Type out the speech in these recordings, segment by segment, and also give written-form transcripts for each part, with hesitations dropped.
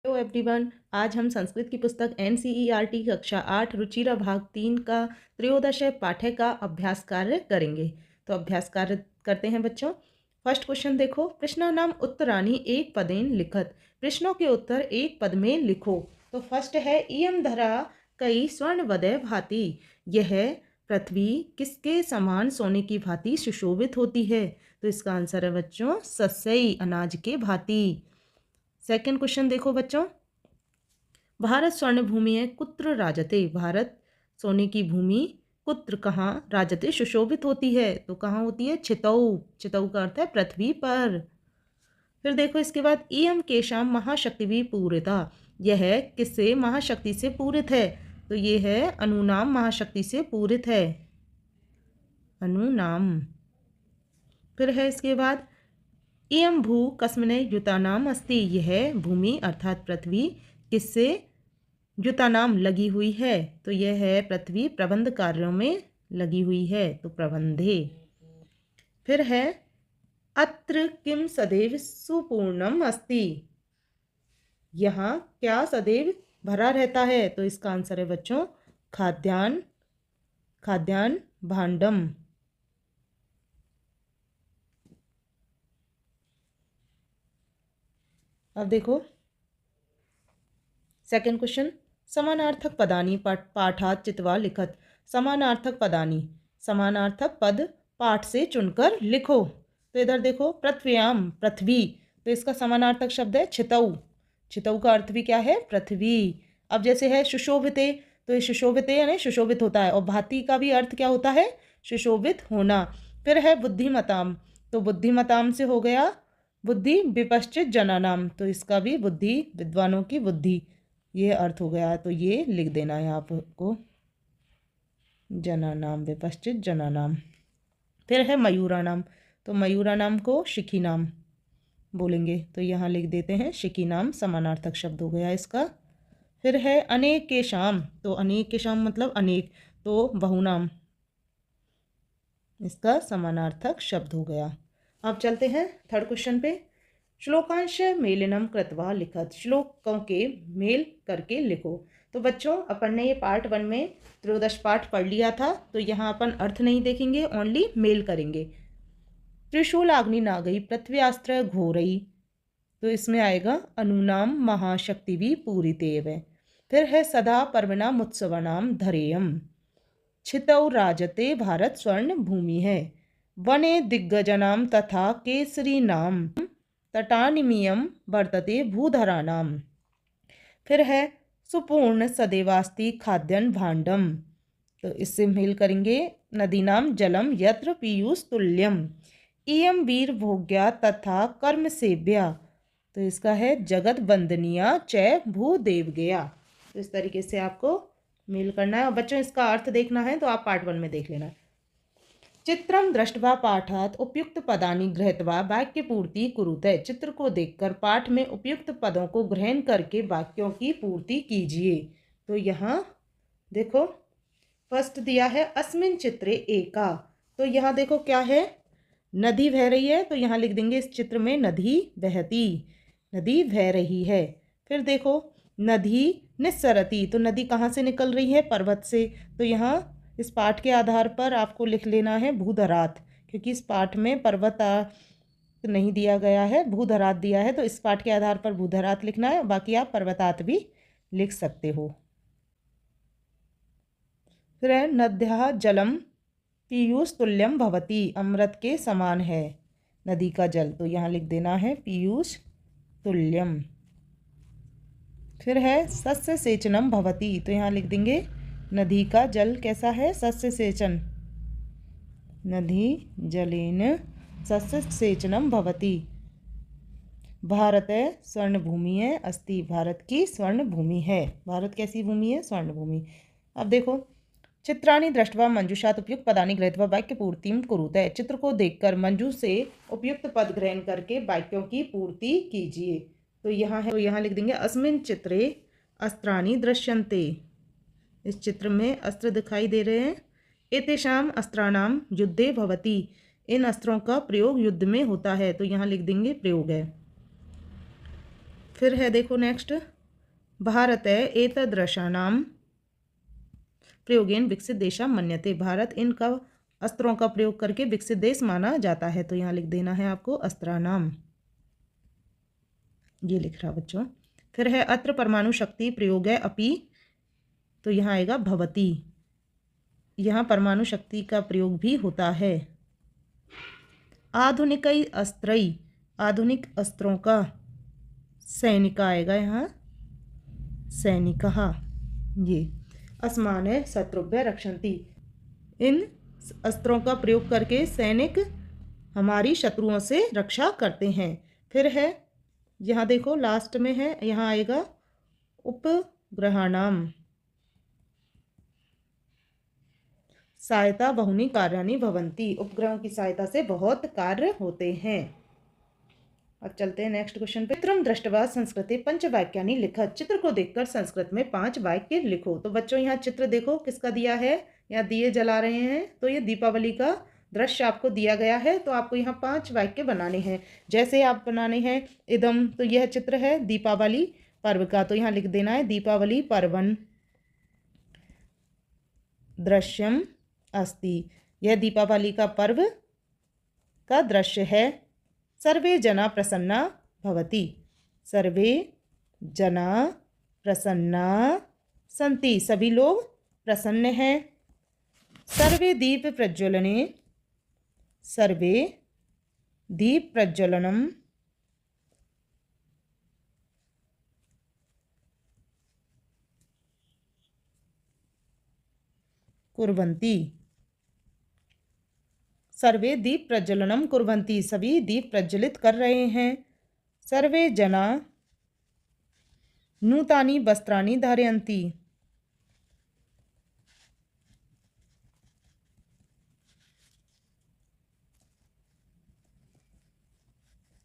Hello everyone. आज हम संस्कृत की पुस्तक एनसीईआरटी कक्षा 8 रुचिरा भाग 3 का त्रयोदश पाठ्य का अभ्यास कार्य करेंगे। तो अभ्यास कार्य करते हैं बच्चों। फर्स्ट क्वेश्चन देखो, प्रश्नानाम उत्तराणि एक पदेन लिखत। प्रश्नों के उत्तर एक पद में लिखो। तो फर्स्ट है इयम धरा कई स्वर्ण वदय भांति। यह पृथ्वी किसके समान सोने की भांति सुशोभित होती है। तो इसका आंसर है बच्चों सस्यई, अनाज के भांति। सेकंड क्वेश्चन देखो बच्चों, भारत स्वर्ण भूमि है कुत्र राजते। भारत सोने की भूमि कुत्र कहाँ राजते सुशोभित होती है। तो कहाँ होती है, छितऊ। छितऊ का अर्थ है पृथ्वी पर। फिर देखो इसके बाद इयम केशाम महाशक्ति भी पूरिता। यह किससे महाशक्ति से पूरित है। तो ये है अनुनाम महाशक्ति से पूरित है, अनुनाम। फिर है इसके बाद इयम भू कस्मने युतानाम अस्ति। यह भूमि अर्थात पृथ्वी किससे युतानाम लगी हुई है। तो यह है पृथ्वी प्रबंध कार्यों में लगी हुई है, तो प्रबंधे। फिर है अत्र किम सदैव सुपूर्णम अस्ति। यहाँ क्या सदैव भरा रहता है। तो इसका आंसर है बच्चों खाद्यान्न, खाद्यान्न भांडम। अब देखो सेकंड क्वेश्चन, समानार्थक पदानी पाठात चित्वा लिखत। समानार्थक पदानी, समानार्थक पद पाठ से चुनकर लिखो। तो इधर देखो पृथ्व्याम पृथ्वी, तो इसका समानार्थक शब्द है छितऊ। छितऊ का अर्थ भी क्या है, पृथ्वी। अब जैसे है सुशोभिते, तो ये सुशोभिते यानी सुशोभित होता है, और भांति का भी अर्थ क्या होता है, सुशोभित होना। फिर है बुद्धिमताम, तो बुद्धिमताम से हो गया बुद्धि विपश्चित जनानाम। तो इसका भी बुद्धि विद्वानों की बुद्धि, ये अर्थ हो गया। तो ये लिख देना है आपको, जनानाम विपश्चित जनानाम। फिर है मयूरानाम, तो मयूरानाम को शिखी नाम बोलेंगे, तो यहाँ लिख देते हैं शिखी नाम, समानार्थक शब्द हो गया इसका। फिर है अनेक के शाम, तो अनेक के शाम मतलब अनेक, तो बहुनाम, इसका समानार्थक शब्द हो गया। अब चलते हैं थर्ड क्वेश्चन पे। श्लोकांश मेलनम कृत्वा लिखत। श्लोकों के मेल करके लिखो। तो बच्चों अपन ने ये पार्ट 1 में त्रयोदश पाठ पढ़ लिया था, तो यहाँ अपन अर्थ नहीं देखेंगे, ओनली मेल करेंगे। त्रिशूल अग्नि नागई पृथ्व्यास्त्र घोरई, तो इसमें आएगा अनुनाम महाशक्ति भी पूरी तेव है। फिर है सदा पर्वणाम उत्सवनाम धरेयम। छितौ राजते भारत स्वर्ण भूमि है। वने दिग्गजनाम तथा केसरी नाम तटानिमियम वर्तते भूधरानाम। फिर है सुपूर्ण सदैवास्ति खाद्यन भांडम, तो इससे मेल करेंगे नदीनाम जलम यत्र पीयूष तुल्यम। इयम वीर भोग्या तथा कर्म सेव्या, तो इसका है जगत वंदनिया चय भूदेव गया। तो इस तरीके से आपको मेल करना है। और बच्चों इसका अर्थ देखना है तो आप पार्ट 1 में देख लेना। चित्रम दृष्टवा पाठात उपयुक्त पदानि गृहीत्वा वाक्य पूर्ति कुरुते। चित्र को देखकर पाठ में उपयुक्त पदों को ग्रहण करके वाक्यों की पूर्ति कीजिए। तो यहाँ देखो फर्स्ट दिया है अस्मिन चित्रे एका, तो यहाँ देखो क्या है, नदी बह रही है, तो यहाँ लिख देंगे इस चित्र में नदी बहती, नदी बह रही है। फिर देखो नदी निस्सरती, तो नदी कहाँ से निकल रही है, पर्वत से। तो यहाँ इस पाठ के आधार पर आपको लिख लेना है भूधरात, क्योंकि इस पाठ में पर्वत नहीं दिया गया है, भूधरात दिया है, तो इस पाठ के आधार पर भूधरात लिखना है, बाकी आप पर्वतात भी लिख सकते हो। फिर है नद्या जलम पीयूष तुल्यम भवती, अमृत के समान है नदी का जल, तो यहाँ लिख देना है पीयूष तुल्यम। फिर है सस्य सेचनम भवती, तो यहाँ लिख देंगे नदी का जल कैसा है, सस्य सेचन, नदी जलेन सस्य सेचनम भवती। भारत है स्वर्ण भूमि है अस्ति, भारत की स्वर्ण भूमि है। भारत कैसी भूमि है, स्वर्ण भूमि। अब देखो चित्राणि दृष्टवा मंजूषात उपयुक्त पदानि गृहीत्वा वाक्य पूर्तिम कुरुते। चित्र को देखकर मंजू से उपयुक्त पद ग्रहण करके वाक्यों की पूर्ति कीजिए। तो यहाँ है, तो यहाँ लिख देंगे अस्मिन चित्रे अस्त्राणि दृश्यन्ते, इस चित्र में अस्त्र दिखाई दे रहे हैं। एतेषाम अस्त्राणाम युद्धे भवति, इन अस्त्रों का प्रयोग युद्ध में होता है, तो यहाँ लिख देंगे प्रयोग है। फिर है देखो नेक्स्ट भारत एतदृशानां प्रयोगेन विकसित देशा मन्यते। भारत इनका अस्त्रों का प्रयोग करके विकसित देश माना जाता है। तो यहाँ लिख देना है आपको अस्त्रानाम, ये लिख रहा बच्चों। फिर है अत्र परमाणु शक्ति प्रयोग है अपि, तो यहाँ आएगा भवती। यहाँ परमाणु शक्ति का प्रयोग भी होता है। आधुनिक अस्त्रई, आधुनिक अस्त्रों का, सैनिका आएगा यहाँ सैनिकहा। ये असमान है शत्रुभ्य रक्षन्ति, इन अस्त्रों का प्रयोग करके सैनिक हमारी शत्रुओं से रक्षा करते हैं। फिर है यहाँ देखो लास्ट में है, यहाँ आएगा उपग्रहाणाम सहायता बहुनी कार्याणि भवन्ति। उपग्रहों की सहायता से बहुत कार्य होते हैं। अब चलते हैं नेक्स्ट क्वेश्चन पे। चित्रम दृष्टवा संस्कृते पंचवाक्यानि लिखत। चित्र को देखकर संस्कृत में 5 वाक्य लिखो। तो बच्चों यहाँ चित्र देखो किसका दिया है, यहाँ दिए जला रहे हैं, तो ये दीपावली का दृश्य आपको दिया गया है। तो आपको यहाँ 5 वाक्य बनाने हैं। जैसे आप बनाने हैं इदम, तो यह चित्र है दीपावली पर्व का, तो यहाँ लिख देना है दीपावली पर्वन दृश्यम अस्ति। यह दीपावली का पर्व का दृश्य है। सर्वे जना प्रसन्ना भवति, सर्वे जना प्रसन्ना सन्ति, सभी लोग प्रसन्न हैं। सर्वे दीप प्रज्वलने, सर्वे दीप प्रज्वलनम कुर्वन्ति, सर्वे दीप प्रज्वलनम कुर्वन्ति, सभी दीप प्रज्वलित कर रहे हैं। सर्वे जना नूतानि वस्त्राणि धारयन्ति,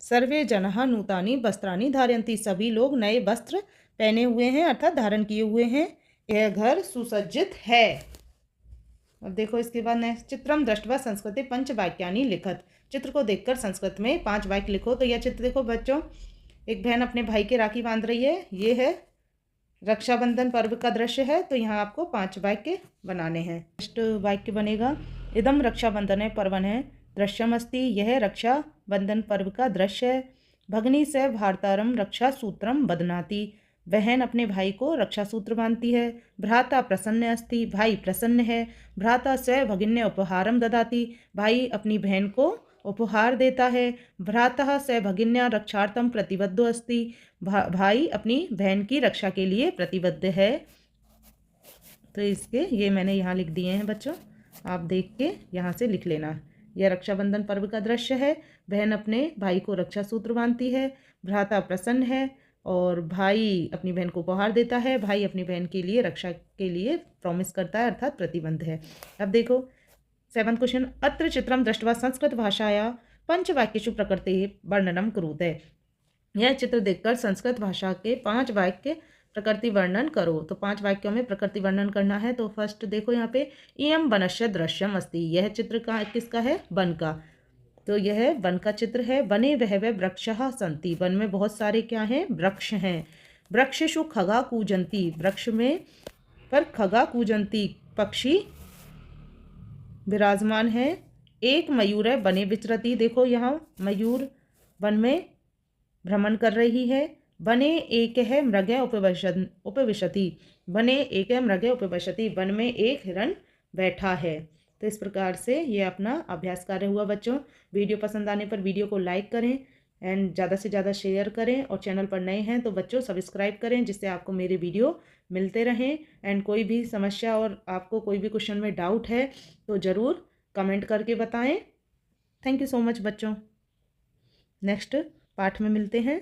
सर्वे जनाः नूतानि वस्त्राणि धारयन्ति, सभी लोग नए वस्त्र पहने हुए हैं अर्थात धारण किए हुए हैं। यह घर सुसज्जित है। अब देखो इसके बाद नेक्स्ट, चित्रम दृष्टवा संस्कृते पंचवाक्यानि लिखत। चित्र को देखकर संस्कृत में 5 वाक्य लिखो। तो यह चित्र देखो बच्चों, एक बहन अपने भाई के राखी बांध रही है, ये है रक्षाबंधन पर्व का दृश्य है। तो यहाँ आपको 5 वाक्य बनाने हैं। नेक्स्ट वाक्य बनेगा इदम रक्षाबंधन पर्वन है दृश्यमस्ति, यह रक्षाबंधन पर्व का दृश्य है। भगनी से भारतारम रक्षा सूत्रम बदनाति, बहन अपने भाई को रक्षा सूत्र बांधती है। भ्राता प्रसन्न अस्ति, भाई प्रसन्न है। भ्राता से भगिन्य उपहारम ददाति, भाई अपनी बहन को उपहार देता है। भ्राता से भगिन्या रक्षार्थम प्रतिबद्धो अस्ति, भाई अपनी बहन की रक्षा के लिए प्रतिबद्ध है। तो इसके ये मैंने यहाँ लिख दिए हैं बच्चों, आप देख के यहाँ से लिख लेना। यह रक्षाबंधन पर्व का दृश्य है। बहन अपने भाई को रक्षा सूत्र बांधती है। भ्राता प्रसन्न है और भाई अपनी बहन को उपहार देता है। भाई अपनी बहन के लिए रक्षा के लिए प्रॉमिस करता है अर्थात प्रतिबद्ध है। अब देखो 7वां क्वेश्चन, अत्र चित्रम दृष्ट्वा संस्कृत भाषाया पंचवाक्येषु प्रकृतेः वर्णनम कुरुते। यह चित्र देखकर संस्कृत भाषा के 5 वाक्य प्रकृति वर्णन करो। तो 5 वाक्यों में प्रकृति वर्णन करना है। तो फर्स्ट देखो यहाँ पे इयं वनस्य दृश्यम अस्ति, यह चित्र का किसका है, वन का। तो यह वन का चित्र है। वने बहवः वृक्षाः सन्ति, वन में बहुत सारे क्या हैं, वृक्ष हैं। वृक्षेषु खगा कूजन्ति, वृक्ष में पर खगा कूजन्ति, पक्षी विराजमान है। एक मयूर है वने विचरति, देखो यहाँ मयूर वन में भ्रमण कर रही है। वने एक है मृग उपविशति, वने एक है मृग उपविशति, वन में एक हिरण बैठा है। तो इस प्रकार से ये अपना अभ्यास कार्य हुआ बच्चों। वीडियो पसंद आने पर वीडियो को लाइक करें एंड ज़्यादा से ज़्यादा शेयर करें, और चैनल पर नए हैं तो बच्चों सब्सक्राइब करें, जिससे आपको मेरे वीडियो मिलते रहें। एंड कोई भी समस्या और आपको कोई भी क्वेश्चन में डाउट है तो ज़रूर कमेंट करके बताएं। थैंक यू सो मच बच्चों। नेक्स्ट पार्ट में मिलते हैं।